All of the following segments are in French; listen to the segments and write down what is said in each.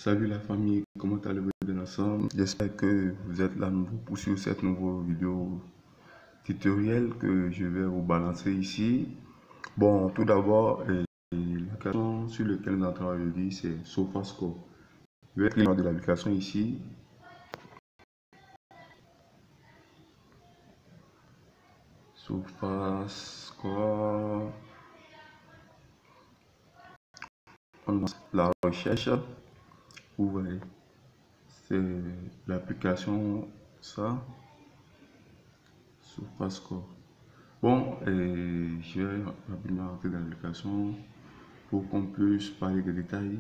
Salut la famille, comment allez-vous bien ensemble? J'espère que vous êtes là nouveau pour suivre cette nouvelle vidéo tutoriel que je vais vous balancer ici. Bon, tout d'abord, l'application sur laquelle nous allons aujourd'hui, c'est SofaScore. Je vais cliquer dans de l'application ici. SofaScore. On lance la recherche. Vous voyez, c'est l'application ça. SofaScore. Bon, je vais rapidement rentrer dans l'application pour qu'on puisse parler des détails.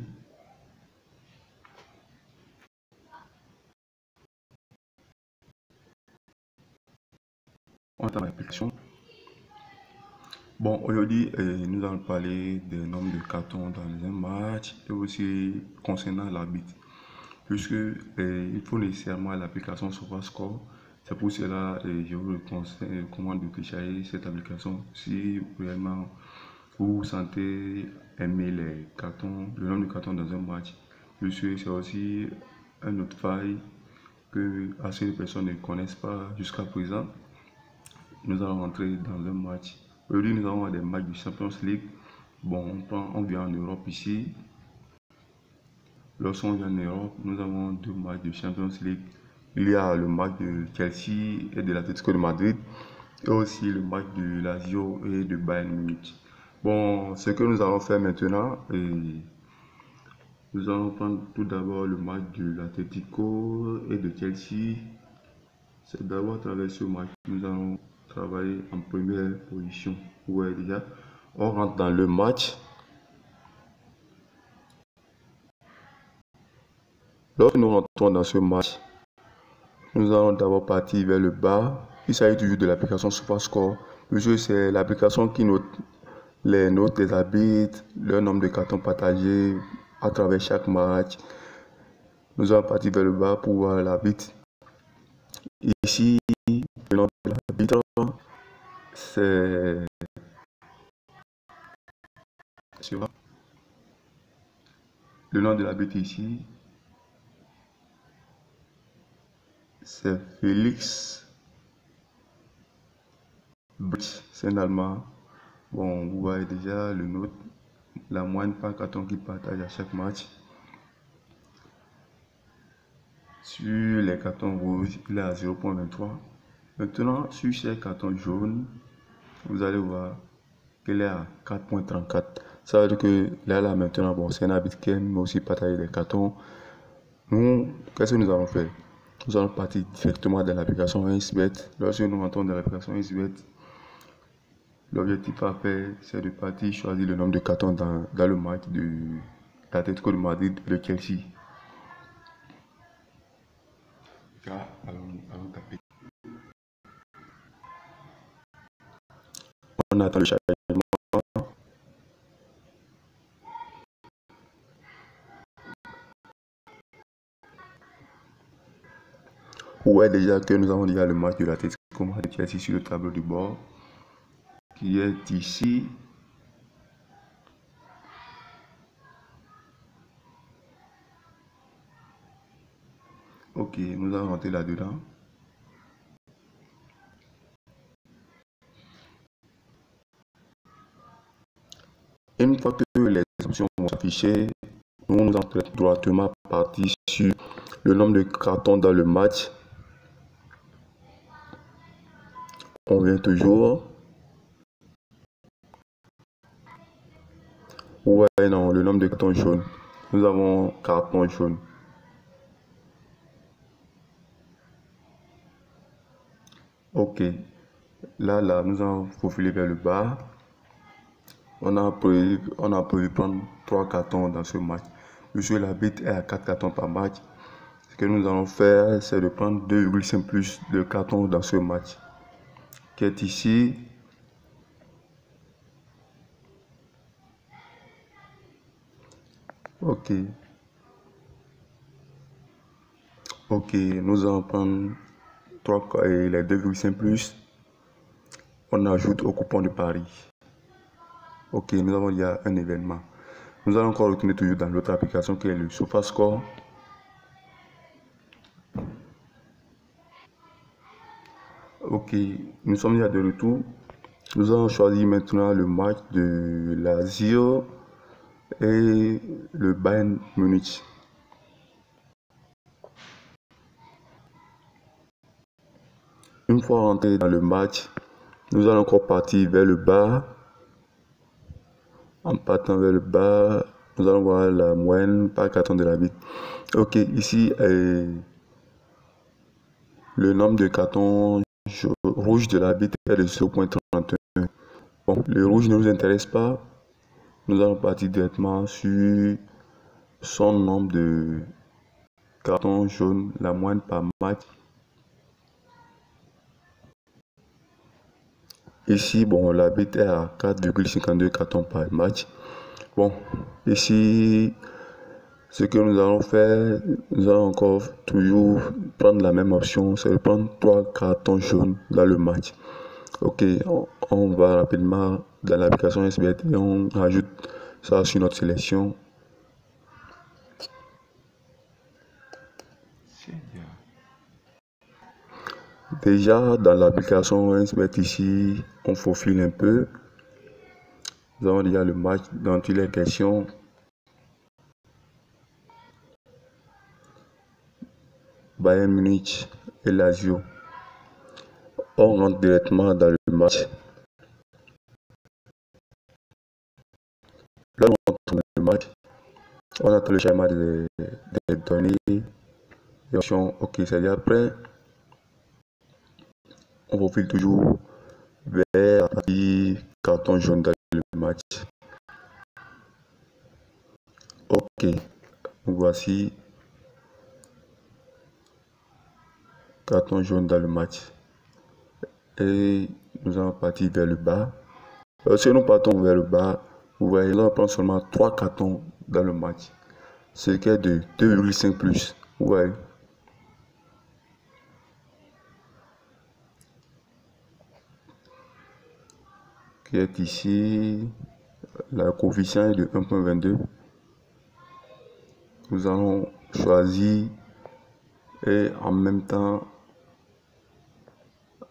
On est dans l'application. Bon, aujourd'hui, nous allons parler des nombres de cartons dans un match et aussi concernant l'arbitre. Puisque il faut nécessairement l'application SofaScore. C'est pour cela que je vous conseille comment de télécharger cette application si réellement vous vous sentez aimer les cartons, le nombre de cartons dans un match. Puisque c'est aussi un autre faille que assez de personnes ne connaissent pas jusqu'à présent. Nous allons rentrer dans un match. Aujourd'hui, nous avons des matchs de Champions League. Bon, on vient en Europe ici. Lorsqu'on vient en Europe, nous avons deux matchs de Champions League. Il y a le match de Chelsea et de l'Atlético de Madrid. Et aussi le match de Lazio et de Bayern Munich. Bon, ce que nous allons faire maintenant, nous allons prendre tout d'abord le match de l'Atlético et de Chelsea. C'est d'abord à travers ce match que nous allons travailler en première position. Vous voyez déjà, on rentre dans le match. Lorsque nous rentrons dans ce match, nous allons d'abord partir vers le bas. Il s'agit toujours de l'application SofaScore. C'est l'application qui note les notes des arbitres, le nombre de cartons partagés à travers chaque match. Nous allons partir vers le bas pour voir l'arbitre. Ici, le nom de l'arbitre, c'est le nom de l'arbitre ici, c'est Félix Britz, c'est un Allemand. Bon, vous voyez déjà le note, la moyenne par carton qu'il partage à chaque match. Sur les cartons rouges, il est à 0.23. Maintenant, sur ces cartons jaunes, vous allez voir qu'il est à 4.34. Ça veut dire que là maintenant, bon, c'est un arbitre qui aime aussi partager les cartons. Nous, qu'est-ce que nous allons faire? Nous allons partir directement dans l'application XBet. Lorsque nous rentrons dans l'application XBet, l'objectif à faire, c'est de partir choisir le nombre de cartons dans le match de l'Atlético de Madrid et de Chelsea. Là, allons taper. On attend le chargement. Vous voyez déjà que nous avons déjà le match de l'Atlético de Chelsea sur le tableau de bord, qui est ici. Ok, nous allons rentrer là-dedans. Une fois que les options vont s'afficher, nous allons droitement partir sur le nombre de cartons dans le match. On vient toujours. Ouais, non, le nombre de cartons jaunes. Nous avons carton jaune. Ok. Là, nous allons faufiler vers le bas. On a prévu prendre 3 cartons dans ce match. Monsieur l'arbitre est à 4 cartons par match. Ce que nous allons faire, c'est de prendre 2,5 plus de cartons dans ce match, qui est ici. Ok. Ok, nous allons prendre les 2,5 plus. On ajoute au coupon de Paris. Ok, nous avons déjà un événement. Nous allons encore retourner toujours dans l'autre application qui est le SofaScore. Ok, nous sommes déjà de retour. Nous allons choisir maintenant le match de la Lazio et le Bayern Munich. Une fois rentré dans le match, nous allons encore partir vers le bas. En partant vers le bas, nous allons voir la moyenne par carton de l'arbitre. Ok, ici, le nombre de cartons rouges de l'arbitre est de 0.31. Bon, le rouge ne nous intéresse pas. Nous allons partir directement sur son nombre de cartons jaunes, la moyenne par match. Ici, bon, l'arbitre est à 4,52 cartons par match. Bon, ici, ce que nous allons faire, nous allons encore toujours prendre la même option, c'est de prendre 3 cartons jaunes dans le match. Ok, on va rapidement dans l'application SBT et on ajoute ça sur notre sélection. Déjà dans l'application SBT ici, on faufile un peu. Nous avons déjà le match dont il est question. Bayern Munich et Lazio. On rentre directement dans le match. Là, on rentre dans le match. On attend le schéma des données. Et options. Ok, c'est-à-dire après, on profile toujours vers la partie carton jaune dans le match. Ok, donc voici carton jaune dans le match. Et nous allons partir vers le bas. Si nous partons vers le bas, vous voyez là, on prend seulement 3 cartons dans le match. Ce qui est de 2,5 plus. Vous voyez. Qui est ici. La coefficient est de 1.22. Nous allons choisir et en même temps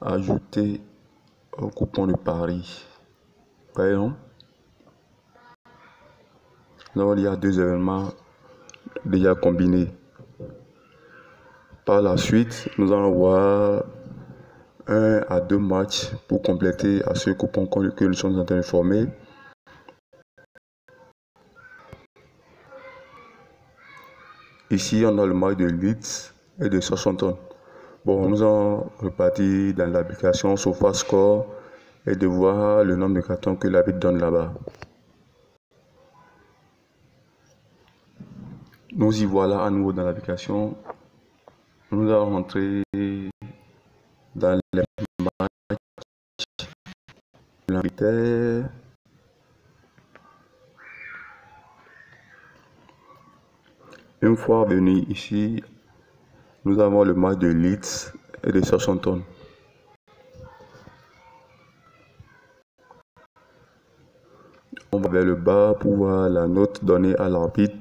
ajouter un coupon de pari. Voyons. Là, il y a 2 événements déjà combinés. Par la suite, nous allons voir 1 à 2 matchs pour compléter à ce coupon que nous sommes en train de former. Ici, on a le match de Leeds et de Southampton. Bon, nous allons repartir dans l'application SofaScore et de voir le nombre de cartons que l'arbitre donne là-bas. Nous y voilà à nouveau dans l'application. Nous allons rentrer dans les matchs de l'Angleterre. Une fois venu ici, nous avons le match de Leeds et de Southampton. On va vers le bas pour voir la note donnée à l'arbitre.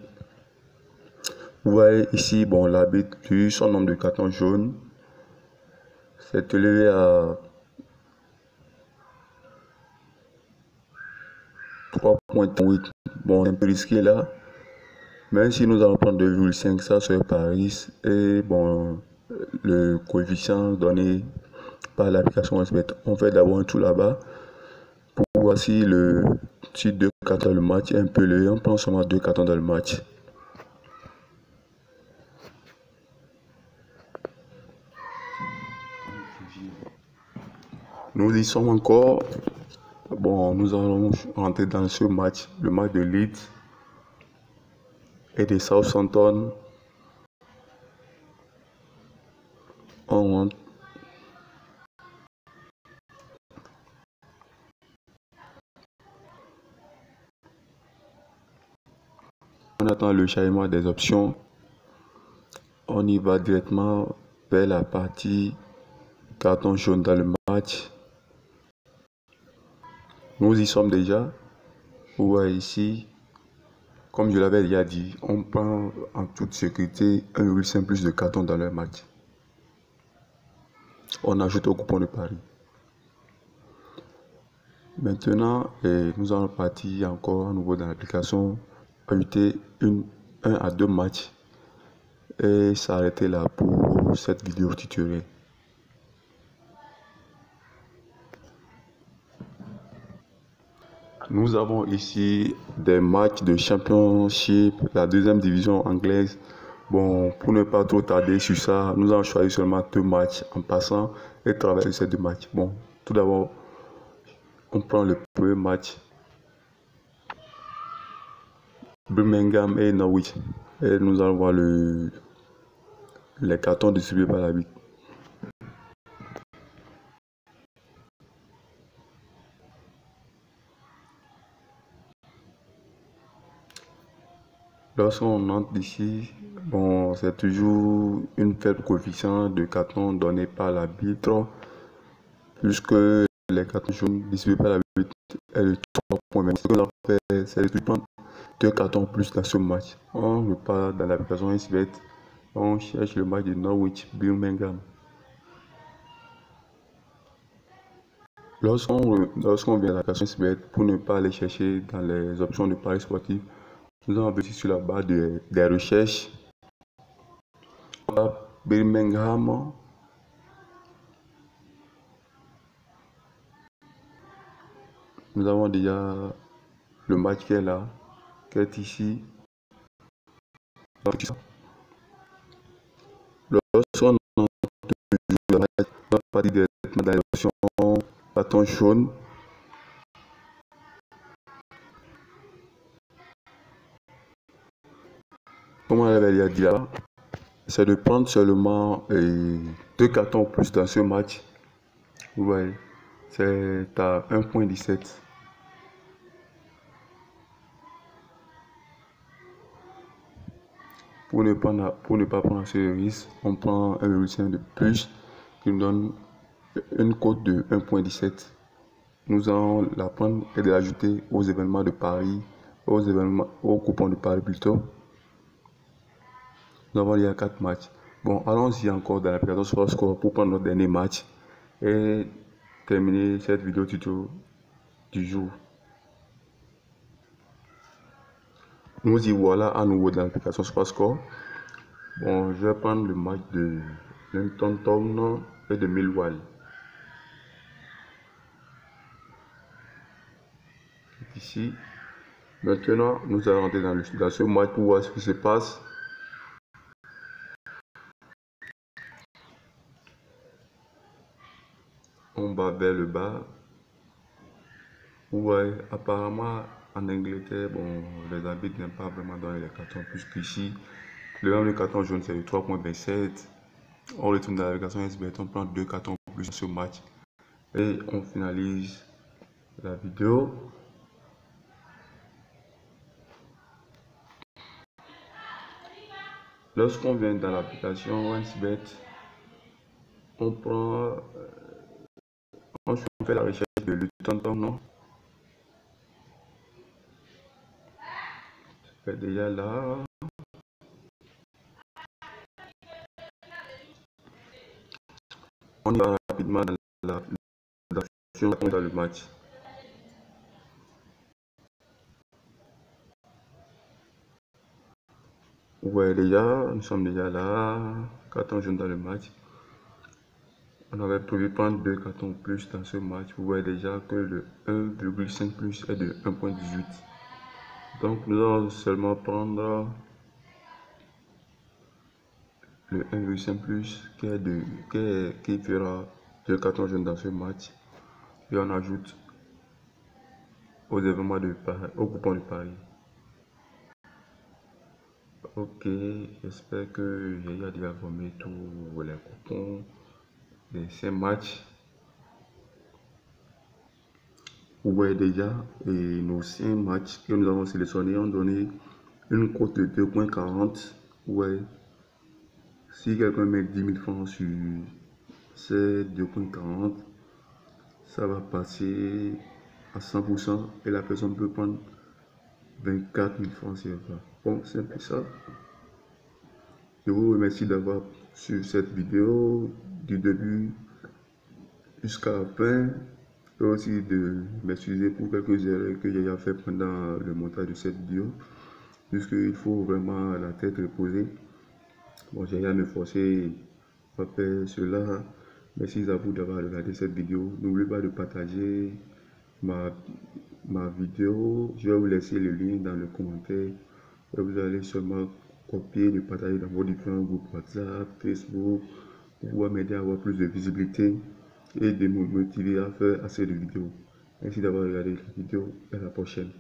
Vous voyez ici, bon, l'arbitre, plus son nombre de cartons jaunes, s'est élevé à 3.8. Bon, un peu risqué là. Mais si nous allons prendre 2,5, ça serait Paris. Et bon, le coefficient donné par l'application SBET. On fait d'abord un tour là-bas pour voir si le si 2 cartons dans le match est un peu élevé. On prend seulement 2 cartons dans le match. Nous y sommes encore. Bon, nous allons rentrer dans ce match, le match de Leeds et de Southampton. On rentre. On attend le chargement des options. On y va directement vers la partie carton jaune dans le match. Nous y sommes déjà. Vous voyez ici. Comme je l'avais déjà dit, on prend en toute sécurité 1,5 plus de cartons dans leur match. On ajoute au coupon de Paris. Maintenant, nous allons partir encore à nouveau dans l'application, ajouter 1 à 2 matchs et s'arrêter là pour cette vidéo tutoriel. Nous avons ici des matchs de Championship, la deuxième division anglaise. Bon, pour ne pas trop tarder sur ça, nous allons choisir seulement 2 matchs en passant et travailler ces 2 matchs. Bon, tout d'abord, on prend le premier match, Birmingham et Norwich. Et nous allons voir les cartons distribués par l'arbitre. Lorsqu'on entre ici, bon, c'est toujours une faible coefficient de cartons donné par l'arbitre, puisque les cartons jaunes distribués par l'arbitre est de 3 points. Mais ce que l'on fait, c'est de prendre 2 cartons plus dans ce match. On repart dans l'application SBet, on cherche le match de Norwich Birmingham. Lorsqu'on vient à l'application SBet, pour ne pas aller chercher dans les options de paris sportifs, nous allons appuyer sur la barre des recherches. Birmingham. Nous avons déjà le match qui est là, qui est ici. Lorsqu'on joue la partie directement dans l'option bâton jaune, comme on l'avait déjà dit là, c'est de prendre seulement 2 cartons plus dans ce match. Vous voyez, c'est à 1,17. Pour ne pas prendre ce risque, on prend 1,5 de plus qui nous donne une cote de 1,17. Nous allons la prendre et de l'ajouter aux événements de Paris, aux coupons de Paris plutôt. Nous avons il y a 4 matchs. Bon, allons-y encore dans l'application SofaScore pour prendre notre dernier match et terminer cette vidéo tuto du jour. Nous y voilà à nouveau dans l'application SofaScore. Bon, je vais prendre le match de Linton Town et de Millwall. Ici. Maintenant, nous allons rentrer dans ce match pour voir ce qui se passe. On va vers le bas. Ouais, apparemment en Angleterre, bon, les arbitres n'aiment pas vraiment donner les cartons, puisqu'ici, le nombre de cartons jaunes c'est de 3,27. On retourne dans l'application SBet, on prend 2 cartons plus sur ce match et on finalise la vidéo. Lorsqu'on vient dans l'application SBet, on fait la recherche de Luton Town. C'est déjà là. On y va rapidement dans dans le match. Ouais, déjà, nous sommes déjà là. Carton jaune dans le match. On avait prévu prendre 2 cartons plus dans ce match. Vous voyez déjà que le 1,5 plus est de 1,18. Donc nous allons seulement prendre le 1,5 plus qui fera 2 cartons jaunes dans ce match. Et on ajoute aux événements de Paris, au coupon de Paris. Ok, j'espère que j'ai déjà formé tous les coupons de ces matchs. Vous voyez déjà nos 5 matchs que nous avons sélectionnés ont donné une cote de 2,40. Ouais. Si quelqu'un met 10 000 francs sur ces 2,40, ça va passer à 100% et la personne peut prendre 24 000 francs CFA. Bon, c'est un peu ça. Je vous remercie d'avoir suivi cette vidéo du début jusqu'à la fin. Et aussi de m'excuser pour quelques erreurs que j'ai fait pendant le montage de cette vidéo. Puisqu'il faut vraiment la tête reposée. Bon, j'ai à me forcer à faire cela. Merci à vous d'avoir regardé cette vidéo. N'oubliez pas de partager ma vidéo. Je vais vous laisser le lien dans le commentaire. Et vous allez seulement copier, le partager dans vos différents groupes WhatsApp, Facebook, pour pouvoir m'aider à avoir plus de visibilité et de me motiver à faire assez de vidéos. Merci d'avoir regardé la vidéo et à la prochaine.